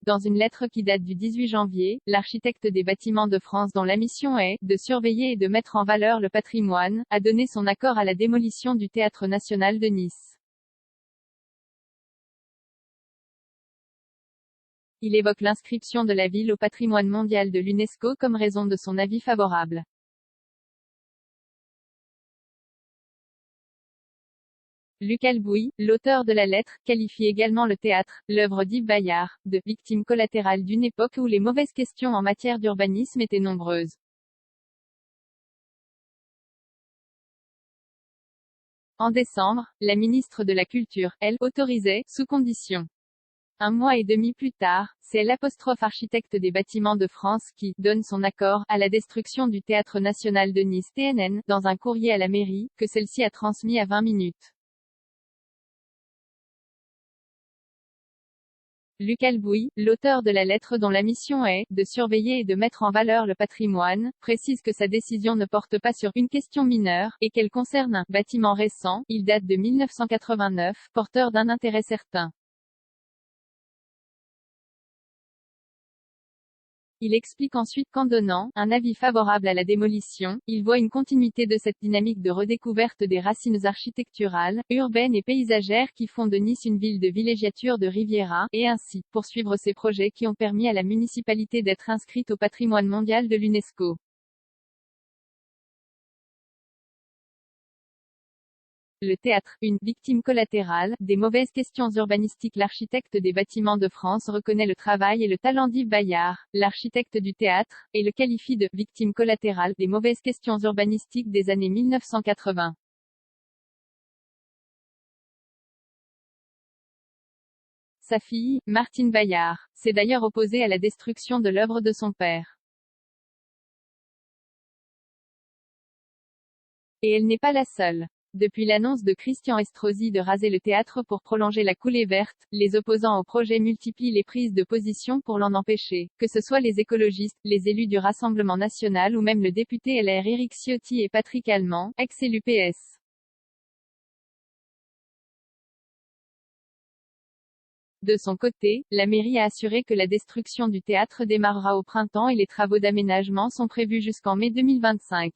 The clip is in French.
Dans une lettre qui date du 18 janvier, l'architecte des Bâtiments de France, dont la mission est de surveiller et de mettre en valeur le patrimoine, a donné son accord à la démolition du Théâtre national de Nice. Il évoque l'inscription de la ville au patrimoine mondial de l'UNESCO comme raison de son avis favorable. Luc Albouy, l'auteur de la lettre, qualifie également le théâtre, l'œuvre d'Yves Bayard, de « victime collatérale d'une époque où les mauvaises questions en matière d'urbanisme étaient nombreuses ». En décembre, la ministre de la Culture, elle, autorisait, sous condition. Un mois et demi plus tard, c'est l'architecte des Bâtiments de France qui donne son accord à la destruction du Théâtre national de Nice (TNN) dans un courrier à la mairie, que celle-ci a transmis à 20 minutes. Luc Albouy, l'auteur de la lettre dont la mission est de surveiller et de mettre en valeur le patrimoine, précise que sa décision ne porte pas sur une question mineure, et qu'elle concerne un bâtiment récent, il date de 1989, porteur d'un intérêt certain. Il explique ensuite qu'en donnant un avis favorable à la démolition, il voit une continuité de cette dynamique de redécouverte des racines architecturales, urbaines et paysagères qui font de Nice une ville de villégiature de Riviera, et ainsi, poursuivre ces projets qui ont permis à la municipalité d'être inscrite au patrimoine mondial de l'UNESCO. Le théâtre, une victime collatérale des mauvaises questions urbanistiques. L'architecte des Bâtiments de France reconnaît le travail et le talent d'Yves Bayard, l'architecte du théâtre, et le qualifie de victime collatérale des mauvaises questions urbanistiques des années 1980. Sa fille, Martine Bayard, s'est d'ailleurs opposée à la destruction de l'œuvre de son père. Et elle n'est pas la seule. Depuis l'annonce de Christian Estrosi de raser le théâtre pour prolonger la coulée verte, les opposants au projet multiplient les prises de position pour l'en empêcher, que ce soit les écologistes, les élus du Rassemblement national ou même le député LR Éric Ciotti et Patrick Allemand, ex-élu PS. De son côté, la mairie a assuré que la destruction du théâtre démarrera au printemps et les travaux d'aménagement sont prévus jusqu'en mai 2025.